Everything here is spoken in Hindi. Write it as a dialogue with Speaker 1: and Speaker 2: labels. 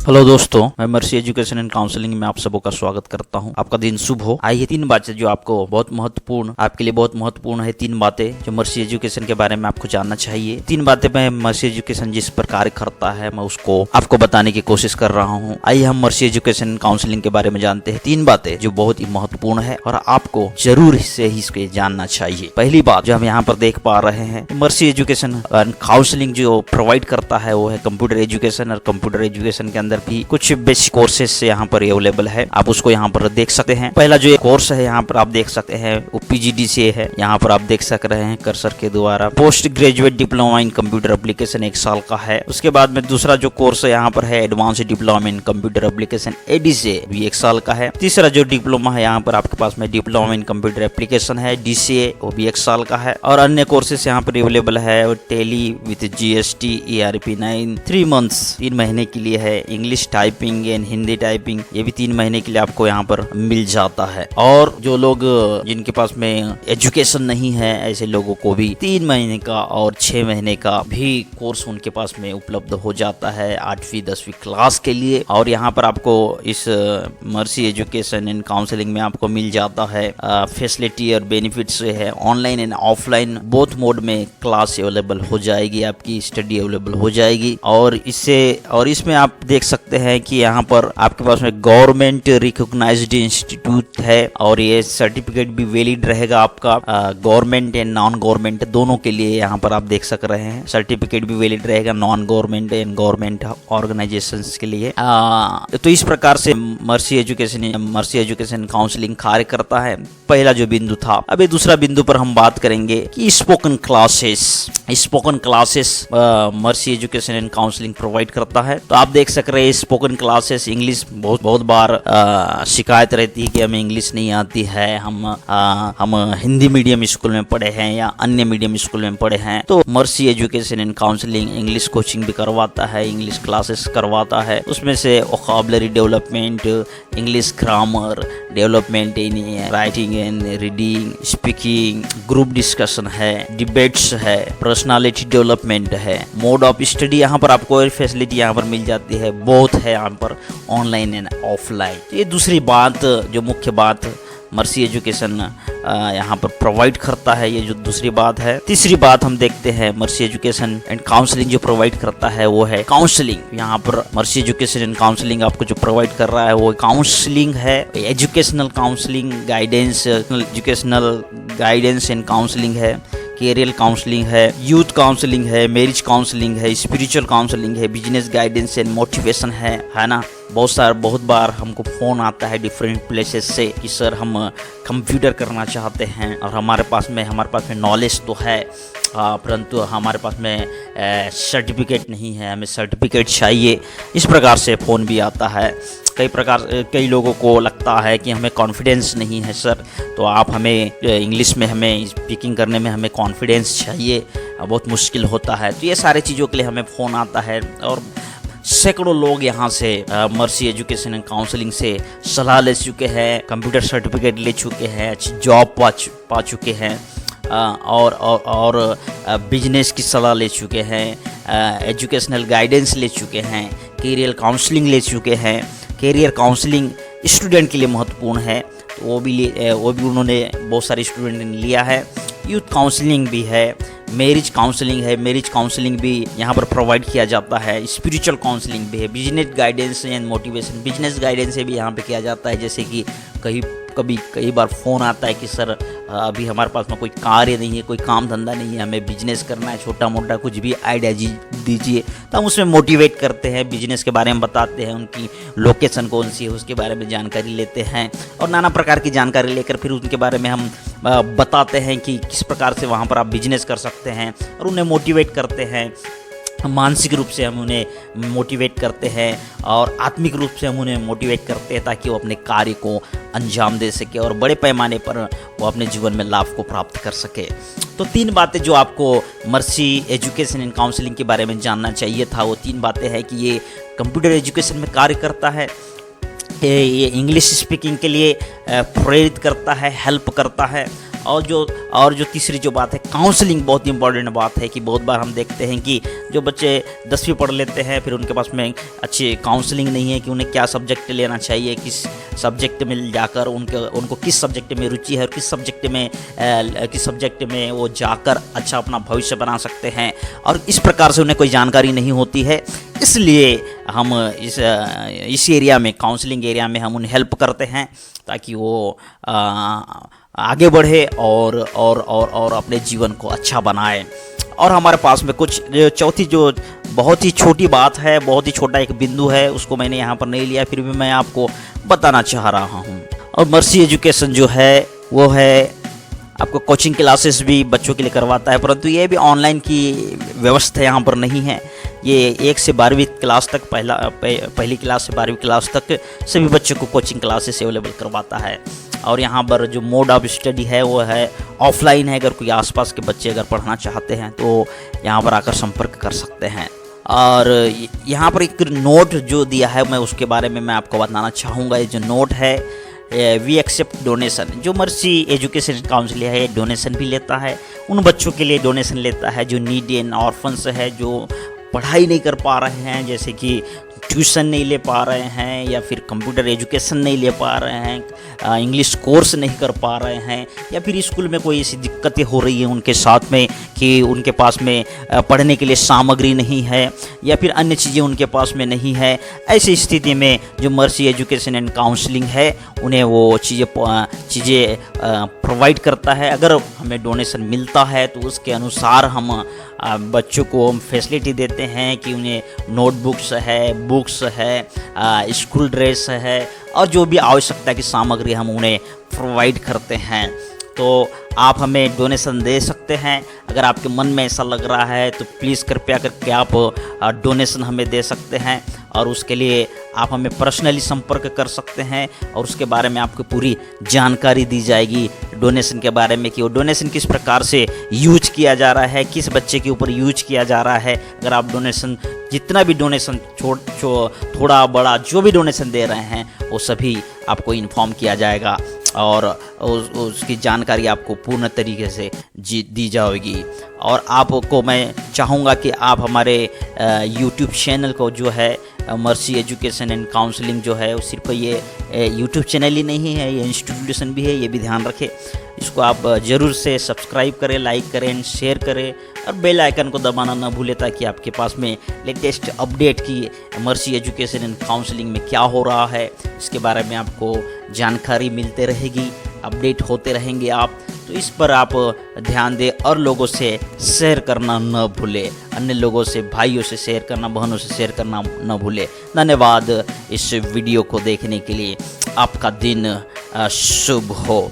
Speaker 1: हेलो दोस्तों, मैं मर्सी एजुकेशन एंड काउंसलिंग में आप सबों का स्वागत करता हूं। आपका दिन शुभ हो। आइए 3 बातें जो आपको बहुत महत्वपूर्ण, आपके लिए बहुत महत्वपूर्ण है। 3 बातें जो मर्सी एजुकेशन के बारे में आपको जानना चाहिए। 3 बातें मैं मर्सी एजुकेशन जिस प्रकार करता है मैं उसको आपको बताने की कोशिश कर रहा हूँ। आइए हम मर्सी एजुकेशन एंड काउंसलिंग के बारे में जानते हैं। 3 बातें जो बहुत ही महत्वपूर्ण है और आपको जरूर इससे ही इसके जानना चाहिए। पहली बात जो हम यहाँ पर देख पा रहे हैं, मर्सी एजुकेशन एंड काउंसलिंग जो प्रोवाइड करता है वो है कंप्यूटर एजुकेशन। और कंप्यूटर एजुकेशन के अंदर भी कुछ बेसिक कोर्सेस से यहाँ पर अवेलेबल है, आप उसको यहाँ पर देख सकते हैं। पहला जो कोर्स है यहाँ पर आप देख सकते हैं वो PGD से है। यहाँ पर आप देख सक रहे हैं कर्सर के द्वारा। Post graduate diploma in computer application 1 साल का है। उसके बाद में दूसरा जो कोर्स है यहाँ पर है advance diploma in computer application ADCA, भी 1 साल का है। तीसरा जो डिप्लोमा है यहाँ पर आपके पास में डिप्लोमा इन कंप्यूटर एप्लीकेशन है DCA, वो भी 1 साल का है। और अन्य कोर्सेस यहाँ पर अवेलेबल है tele with GST ERP9 3 months, 3 महीने के लिए है। English typing and Hindi typing, ये भी 3 महीने के लिए आपको यहाँ पर मिल जाता है। और जो लोग जिनके पास में एजुकेशन नहीं है, ऐसे लोगों को भी 3 महीने का और 6 महीने का भी कोर्स उनके पास में उपलब्ध हो जाता है 8वीं 10वीं क्लास के लिए। और यहाँ पर आपको इस मर्सी एजुकेशन एंड काउंसलिंग में आपको मिल जाता है फैसिलिटी और बेनिफिट्स है। Online and offline both mode में क्लास अवेलेबल हो जाएगी, आपकी स्टडी अवेलेबल हो जाएगी। और इसमें आप देख सकते हैं कि यहाँ पर आपके पास में गवर्नमेंट रिकॉग्नाइज्ड इंस्टीट्यूट है और ये सर्टिफिकेट भी वैलिड रहेगा आपका गवर्नमेंट एंड नॉन गवर्नमेंट दोनों के लिए। यहाँ पर आप देख सक रहे हैं सर्टिफिकेट भी वैलिड रहेगा non government and government organisations के लिए। तो इस प्रकार से मर्सी एजुकेशन काउंसलिंग कार्य करता है। पहला जो बिंदु था। अभी दूसरा बिंदु पर हम बात करेंगे कि spoken classes mercy education and counselling provide करता है। तो आप देख सक रहे हैं स्पोकन क्लासेस इंग्लिश बहुत बार शिकायत रहती है कि हमें इंग्लिश नहीं आती है, हम हिंदी मीडियम स्कूल में पढ़े हैं या अन्य मीडियम स्कूल में पढ़े हैं। तो mercy education and counselling English coaching भी करवाता है, इंग्लिश क्लासेस करवाता है। उसमें से vocabulary development, English grammar development in writing and reading, speaking, group discussion है, डिबेट्स है, पर्सनालिटी डेवलपमेंट है, मोड ऑफ स्टडी यहाँ पर आपको फैसिलिटी यहाँ पर मिल जाती है। बहुत है यहाँ पर ऑनलाइन एंड ऑफलाइन। ये दूसरी बात जो मुख्य बात मर्सी एजुकेशन यहाँ पर प्रोवाइड करता है, ये जो दूसरी बात है। तीसरी बात हम देखते हैं मर्सी एजुकेशन एंड काउंसलिंग जो प्रोवाइड करता है वो है काउंसलिंग। यहाँ पर मर्सी एजुकेशन एंड काउंसलिंग आपको जो प्रोवाइड कर रहा है वो काउंसलिंग है, educational counselling guidance, educational guidance and counselling है, कैरियर काउंसलिंग है, यूथ काउंसलिंग है, मैरिज काउंसलिंग है, स्पिरिचुअल काउंसलिंग है, बिजनेस गाइडेंस एंड मोटिवेशन है ना। बहुत बार हमको फोन आता है डिफरेंट प्लेसेस से कि सर हम कंप्यूटर करना चाहते हैं और हमारे पास में नॉलेज तो है परंतु हमारे पास में सर्टिफिकेट नहीं है, हमें सर्टिफिकेट चाहिए। इस प्रकार से फ़ोन भी आता है। कई लोगों को लगता है कि हमें कॉन्फिडेंस नहीं है सर, तो आप हमें इंग्लिश में हमें स्पीकिंग करने में हमें कॉन्फिडेंस चाहिए, बहुत मुश्किल होता है। तो ये सारे चीज़ों के लिए हमें फ़ोन आता है और सैकड़ों लोग यहाँ से मर्सी एजुकेशन एंड काउंसलिंग से सलाह ले चुके हैं, कंप्यूटर सर्टिफिकेट ले चुके हैं, जॉब पा चुके हैं और बिजनेस की सलाह ले चुके हैं, एजुकेशनल गाइडेंस ले चुके हैं, कैरियर काउंसलिंग ले चुके हैं। कैरियर काउंसलिंग स्टूडेंट के लिए महत्वपूर्ण है, तो वो भी उन्होंने बहुत सारे स्टूडेंट ने लिया है। यूथ काउंसलिंग भी है, मैरिज काउंसलिंग है, मैरिज काउंसलिंग भी यहाँ पर प्रोवाइड किया जाता है, स्पिरिचुअल काउंसलिंग भी है, business guidance and motivation, business guidance भी यहाँ पे किया जाता है। जैसे कि कई बार फ़ोन आता है कि सर अभी हमारे पास में कोई कार्य नहीं है, कोई काम धंधा नहीं है, हमें बिजनेस करना है, छोटा मोटा कुछ भी आइडिया दीजिए। तो हम उसमें मोटिवेट करते हैं, बिजनेस के बारे में बताते हैं, उनकी लोकेशन कौन सी है उसके बारे में जानकारी लेते हैं और नाना प्रकार की जानकारी लेकर फिर उनके बारे में हम बताते हैं कि किस प्रकार से वहाँ पर आप बिजनेस कर सकते हैं और उन्हें मोटिवेट करते हैं। मानसिक रूप से हम उन्हें मोटिवेट करते हैं और आत्मिक रूप से हम उन्हें मोटिवेट करते हैं ताकि वो अपने कार्य को अंजाम दे सके और बड़े पैमाने पर वो अपने जीवन में लाभ को प्राप्त कर सके। तो 3 बातें जो आपको मर्सी एजुकेशन एंड काउंसलिंग के बारे में जानना चाहिए था, वो 3 बातें हैं कि ये कंप्यूटर एजुकेशन में कार्य करता है, ये इंग्लिश स्पीकिंग के लिए प्रेरित करता है, हेल्प करता है और जो तीसरी जो बात है, काउंसलिंग बहुत इंपॉर्टेंट बात है कि बहुत बार हम देखते हैं कि जो बच्चे 10वीं पढ़ लेते हैं फिर उनके पास में अच्छी काउंसलिंग नहीं है कि उन्हें क्या सब्जेक्ट लेना चाहिए, किस सब्जेक्ट में जाकर उनको किस सब्जेक्ट में रुचि है और किस सब्जेक्ट में वो जाकर अच्छा अपना भविष्य बना सकते हैं, और इस प्रकार से उन्हें कोई जानकारी नहीं होती है। इसलिए हम इस एरिया में, काउंसलिंग एरिया में हम उन्हें हेल्प करते हैं ताकि वो आगे बढ़े और अपने जीवन को अच्छा बनाए। और हमारे पास में कुछ चौथी जो बहुत ही छोटी बात है, बहुत ही छोटा एक बिंदु है, उसको मैंने यहाँ पर नहीं लिया, फिर भी मैं आपको बताना चाह रहा हूँ। और मर्सी एजुकेशन जो है वो है आपको कोचिंग क्लासेस भी बच्चों के लिए करवाता है, परंतु ये भी ऑनलाइन की व्यवस्था यहाँ पर नहीं है। ये 1 से 12वीं क्लास तक, पहली क्लास से 12वीं क्लास तक सभी बच्चों को कोचिंग क्लासेस अवेलेबल करवाता है। और यहाँ पर जो मोड ऑफ स्टडी है वो है ऑफलाइन है। अगर कोई आसपास के बच्चे अगर पढ़ना चाहते हैं तो यहाँ पर आकर संपर्क कर सकते हैं। और यहाँ पर एक नोट जो दिया है मैं उसके बारे में मैं आपको बताना चाहूँगा। ये जो नोट है, वी एक्सेप्ट डोनेशन, जो मर्सी एजुकेशन काउंसिल है डोनेशन भी लेता है, उन बच्चों के लिए डोनेशन लेता है जो नीडी एंड ऑर्फन्स है, जो पढ़ाई नहीं कर पा रहे हैं, जैसे कि ट्यूशन नहीं ले पा रहे हैं या फिर कंप्यूटर एजुकेशन नहीं ले पा रहे हैं, इंग्लिश कोर्स नहीं कर पा रहे हैं, या फिर स्कूल में कोई ऐसी दिक्कतें हो रही हैं उनके साथ में कि उनके पास में पढ़ने के लिए सामग्री नहीं है या फिर अन्य चीज़ें उनके पास में नहीं है। ऐसी स्थिति में जो मर्सी एजुकेशन एंड काउंसलिंग है उन्हें वो चीज़ें प्रोवाइड करता है। अगर हमें डोनेशन मिलता है तो उसके अनुसार हम बच्चों को हम फैसिलिटी देते हैं कि उन्हें नोटबुक्स है, बुक्स है, स्कूल ड्रेस है और जो भी आवश्यकता की सामग्री हम उन्हें प्रोवाइड करते हैं। तो आप हमें डोनेशन दे सकते हैं। अगर आपके मन में ऐसा लग रहा है तो प्लीज़ कृपया करके आप डोनेशन हमें दे सकते हैं, और उसके लिए आप हमें पर्सनली संपर्क कर सकते हैं और उसके बारे में आपको पूरी जानकारी दी जाएगी डोनेशन के बारे में कि वो डोनेशन किस प्रकार से यूज किया जा रहा है, किस बच्चे के ऊपर यूज किया जा रहा है। अगर आप डोनेशन, जितना भी डोनेशन थोड़ा बड़ा जो भी डोनेशन दे रहे हैं वो सभी आपको इन्फॉर्म किया जाएगा और उसकी जानकारी आपको पूर्ण तरीके से दी जाएगी। और आपको मैं चाहूँगा कि आप हमारे यूट्यूब चैनल को जो है मर्सी एजुकेशन एंड काउंसलिंग जो है वो सिर्फ ये यूट्यूब चैनल ही नहीं है, ये इंस्टीट्यूशन भी है, ये भी ध्यान रखें। इसको आप ज़रूर से सब्सक्राइब करें, लाइक करें, शेयर करें और बेल आइकन को दबाना ना भूलें ताकि आपके पास में लेटेस्ट अपडेट की मर्सी एजुकेशन एंड काउंसलिंग में क्या हो रहा है इसके बारे में आपको जानकारी मिलते रहेगी, अपडेट होते रहेंगे आप। तो इस पर आप ध्यान दें और लोगों से शेयर करना न भूलें, अन्य लोगों से, भाइयों से शेयर करना, बहनों से शेयर करना न भूलें। धन्यवाद इस वीडियो को देखने के लिए। आपका दिन शुभ हो।